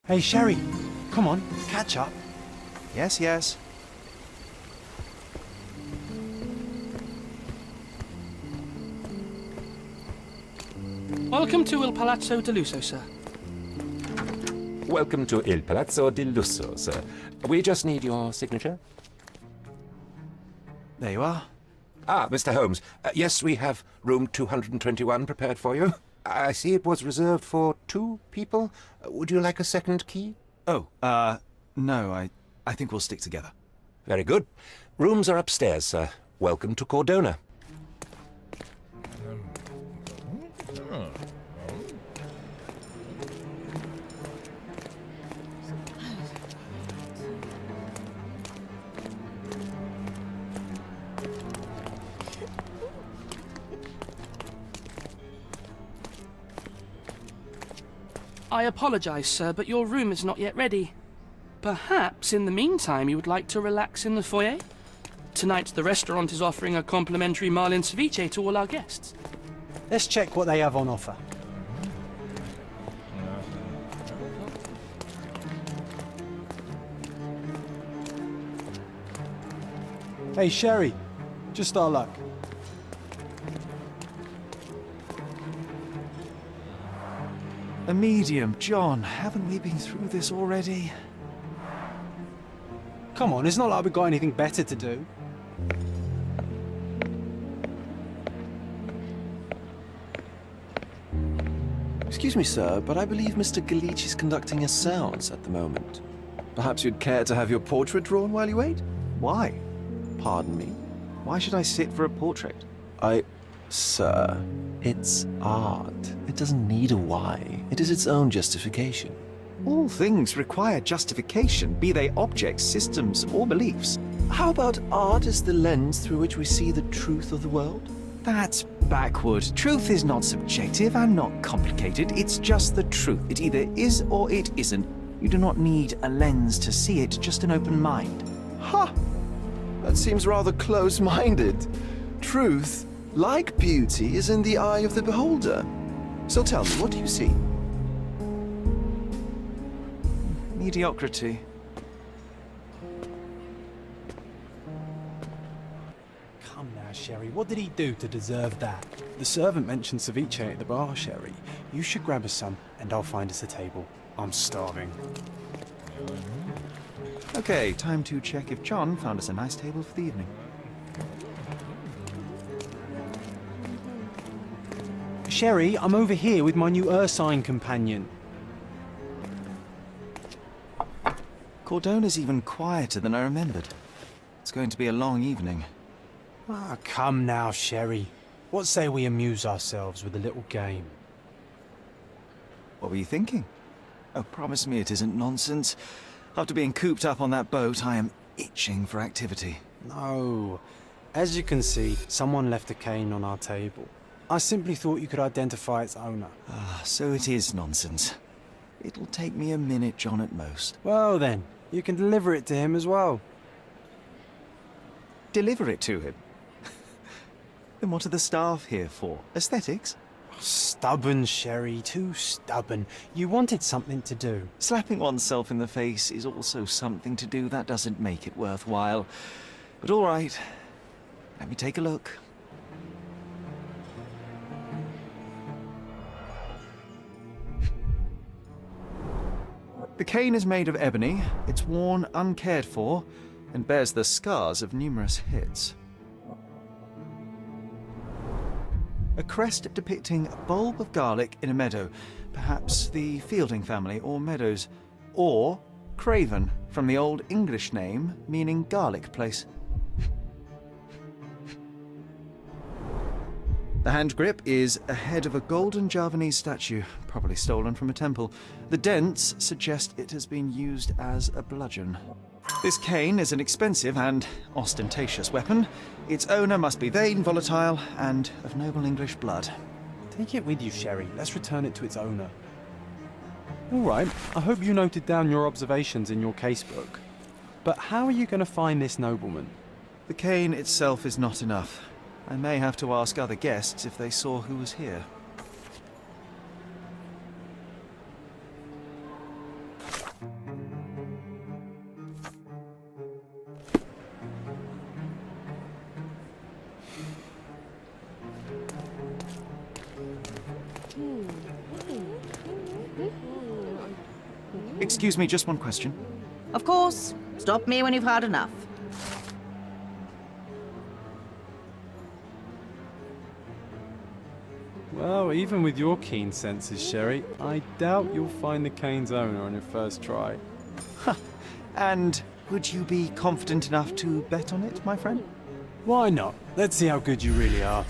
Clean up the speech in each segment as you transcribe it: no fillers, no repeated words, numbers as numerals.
Hey, Sherry, come on, catch up. Yes, yes. Welcome to Il Palazzo di Lusso, sir. Welcome to Il Palazzo di Lusso, sir. We just need your signature. There you are. Ah, Mr. Holmes. Yes, we have room 221 prepared for you. I see it was reserved for 2 people. Would you like a second key? Oh, no, I think we'll stick together. Very good. Rooms are upstairs, sir. Welcome to Cordona. I apologize, sir, but your room is not yet ready. Perhaps, in the meantime, you would like to relax in the foyer? Tonight, the restaurant is offering a complimentary marlin ceviche to all our guests. Let's check what they have on offer. Hey, Sherry, just our luck. A medium, John. Haven't we been through this already? Come on, it's not like we've got anything better to do. Excuse me, sir, but I believe Mr. Galich is conducting a séance at the moment. Perhaps you'd care to have your portrait drawn while you wait? Why? Pardon me? Why should I sit for a portrait? Sir, it's art. It doesn't need a why. It is its own justification. All things require justification, be they objects, systems, or beliefs. How about art as the lens through which we see the truth of the world? That's backward. Truth is not subjective and not complicated. It's just the truth. It either is or it isn't. You do not need a lens to see it, just an open mind. Ha! That seems rather close-minded. Truth, like beauty, is in the eye of the beholder. So tell me, what do you see? Mediocrity. Come now, Sherry, what did he do to deserve that? The servant mentioned ceviche at the bar, Sherry. You should grab us some, and I'll find us a table. I'm starving. Okay, time to check if John found us a nice table for the evening. Sherry, I'm over here with my new Ursine companion. Cordona's even quieter than I remembered. It's going to be a long evening. Ah, come now, Sherry. What say we amuse ourselves with a little game? What were you thinking? Oh, promise me it isn't nonsense. After being cooped up on that boat, I am itching for activity. No. As you can see, someone left a cane on our table. I simply thought you could identify its owner. Ah, so it is nonsense. It'll take me a minute, John, at most. Well then, you can deliver it to him as well. Deliver it to him? Then what are the staff here for? Aesthetics? Stubborn, Sherry, too stubborn. You wanted something to do. Slapping oneself in the face is also something to do. That doesn't make it worthwhile. But all right, let me take a look. The cane is made of ebony, it's worn uncared for, and bears the scars of numerous hits. A crest depicting a bulb of garlic in a meadow, perhaps the Fielding family or Meadows, or Craven, from the Old English name meaning garlic place. The hand grip is a head of a golden Javanese statue, probably stolen from a temple. The dents suggest it has been used as a bludgeon. This cane is an expensive and ostentatious weapon. Its owner must be vain, volatile, and of noble English blood. Take it with you, Sherry. Let's return it to its owner. All right, I hope you noted down your observations in your casebook. But how are you going to find this nobleman? The cane itself is not enough. I may have to ask other guests if they saw who was here. Excuse me, just one question. Of course. Stop me when you've had enough. Well, even with your keen senses, Sherry, I doubt you'll find the cane's owner on your first try. And would you be confident enough to bet on it, my friend? Why not? Let's see how good you really are.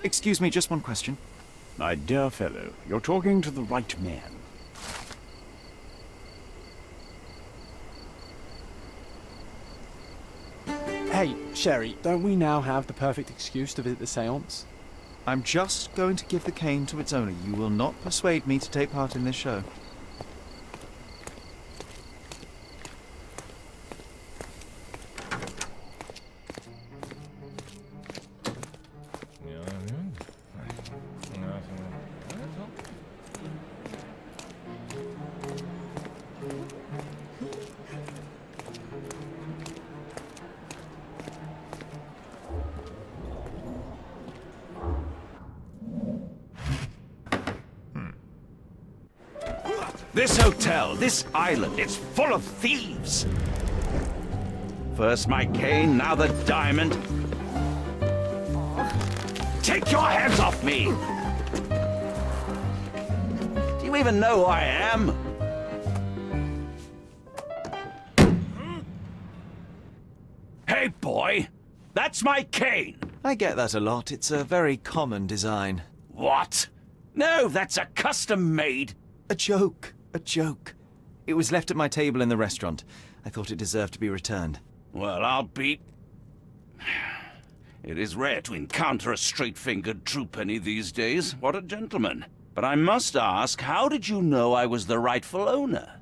Excuse me, just one question. My dear fellow, you're talking to the right man. Hey, Sherry, don't we now have the perfect excuse to visit the seance? I'm just going to give the cane to its owner. You will not persuade me to take part in this show. This hotel, this island, it's full of thieves. First my cane, now the diamond. Take your hands off me! Do you even know who I am? Hey, boy! That's my cane! I get that a lot. It's a very common design. What? No, that's a custom-made. A joke. A joke. It was left at my table in the restaurant. I thought it deserved to be returned. Well, I'll be... It is rare to encounter a straight-fingered true penny these days. What a gentleman. But I must ask, how did you know I was the rightful owner?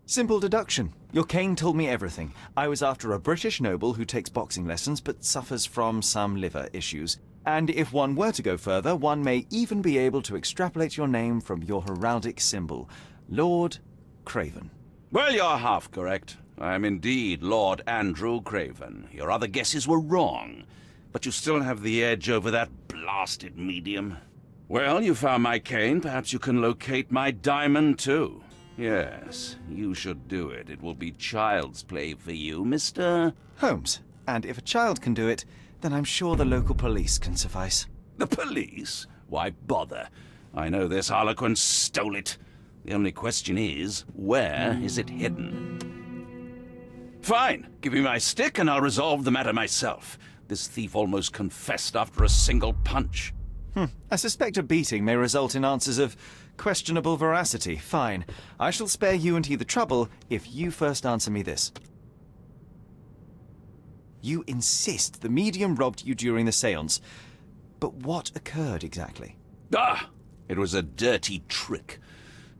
Simple deduction. Your cane told me everything. I was after a British noble who takes boxing lessons but suffers from some liver issues. And if one were to go further, one may even be able to extrapolate your name from your heraldic symbol, Lord Craven. Well, you're half correct. I am indeed Lord Andrew Craven. Your other guesses were wrong. But you still have the edge over that blasted medium. Well, you found my cane. Perhaps you can locate my diamond, too. Yes, you should do it. It will be child's play for you, Mr. Holmes. And if a child can do it, then I'm sure the local police can suffice. The police? Why bother? I know this harlequin stole it. The only question is, where is it hidden? Fine. Give me my stick and I'll resolve the matter myself. This thief almost confessed after a single punch. I suspect a beating may result in answers of questionable veracity. Fine. I shall spare you and he the trouble if you first answer me this. You insist the medium robbed you during the seance. But what occurred exactly? Ah! It was a dirty trick.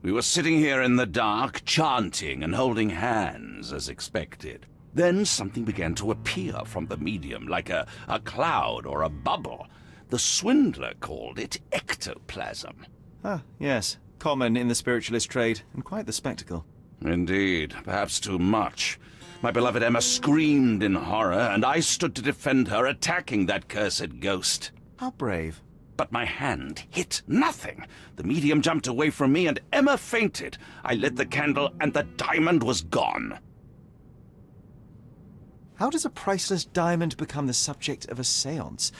We were sitting here in the dark, chanting and holding hands, as expected. Then something began to appear from the medium, like a cloud or a bubble. The swindler called it ectoplasm. Ah, yes. Common in the spiritualist trade, and quite the spectacle. Indeed, perhaps too much. My beloved Emma screamed in horror, and I stood to defend her, attacking that cursed ghost. How brave. But my hand hit nothing. The medium jumped away from me, and Emma fainted. I lit the candle, and the diamond was gone. How does a priceless diamond become the subject of a séance?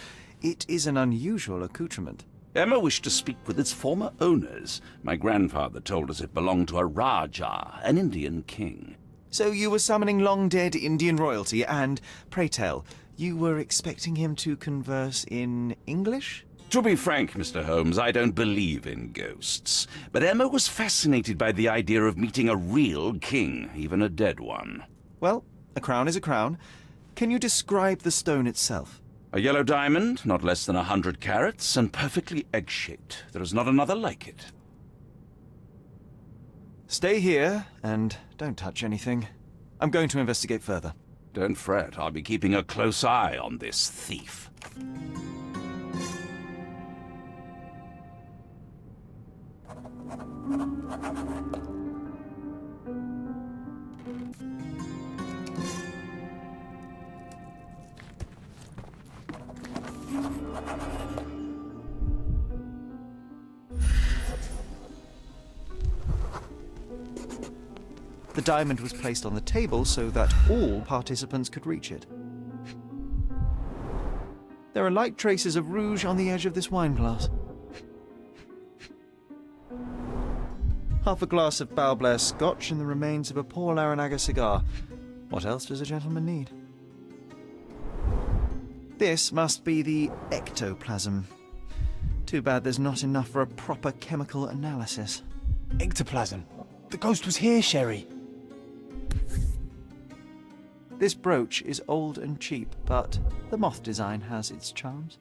It is an unusual accoutrement. Emma wished to speak with its former owners. My grandfather told us it belonged to a Raja, an Indian king. So you were summoning long-dead Indian royalty, and, pray tell, you were expecting him to converse in English? To be frank, Mr. Holmes, I don't believe in ghosts. But Emma was fascinated by the idea of meeting a real king, even a dead one. Well, a crown is a crown. Can you describe the stone itself? A yellow diamond, not less than 100 carats, and perfectly egg-shaped. There is not another like it. Stay here, and don't touch anything. I'm going to investigate further. Don't fret, I'll be keeping a close eye on this thief. The diamond was placed on the table so that all participants could reach it. There are light traces of rouge on the edge of this wine glass. Half a glass of Balblair Scotch and the remains of a poor Laranaga cigar. What else does a gentleman need? This must be the ectoplasm. Too bad there's not enough for a proper chemical analysis. Ectoplasm. The ghost was here, Sherry. This brooch is old and cheap, but the moth design has its charms.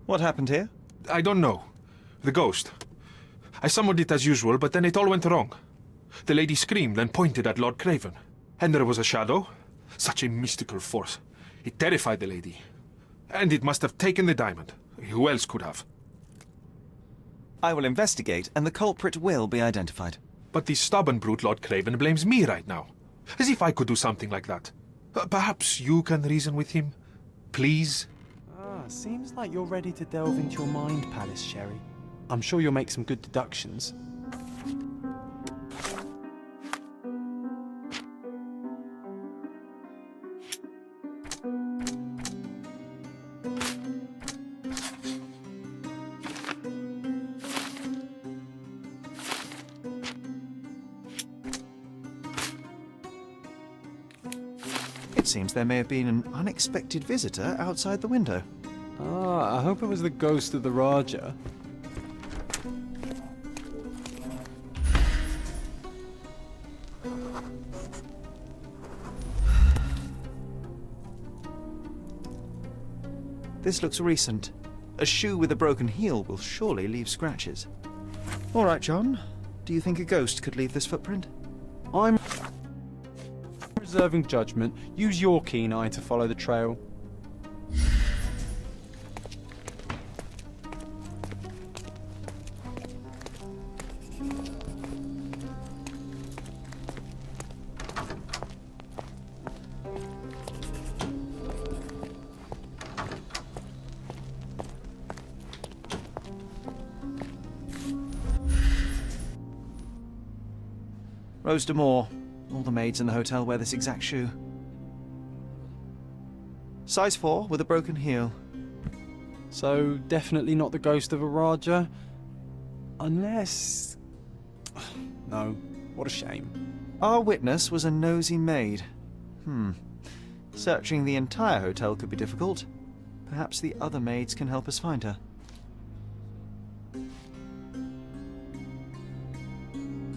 What happened here? I don't know. The ghost. I summoned it as usual, but then it all went wrong. The lady screamed and pointed at Lord Craven. And there was a shadow. Such a mystical force. It terrified the lady. And it must have taken the diamond. Who else could have? I will investigate, and the culprit will be identified. But the stubborn brute Lord Craven blames me right now. As if I could do something like that. Perhaps you can reason with him? Please? Seems like you're ready to delve into your mind palace, Sherry. I'm sure you'll make some good deductions. It seems there may have been an unexpected visitor outside the window. I hope it was the ghost of the Raja. This looks recent. A shoe with a broken heel will surely leave scratches. All right, John. Do you think a ghost could leave this footprint? I'm reserving judgment. Use your keen eye to follow the trail. Rose de Moore. All the maids in the hotel wear this exact shoe. Size 4 with a broken heel. So, definitely not the ghost of a Raja? Unless... No, what a shame. Our witness was a nosy maid. Searching the entire hotel could be difficult. Perhaps the other maids can help us find her.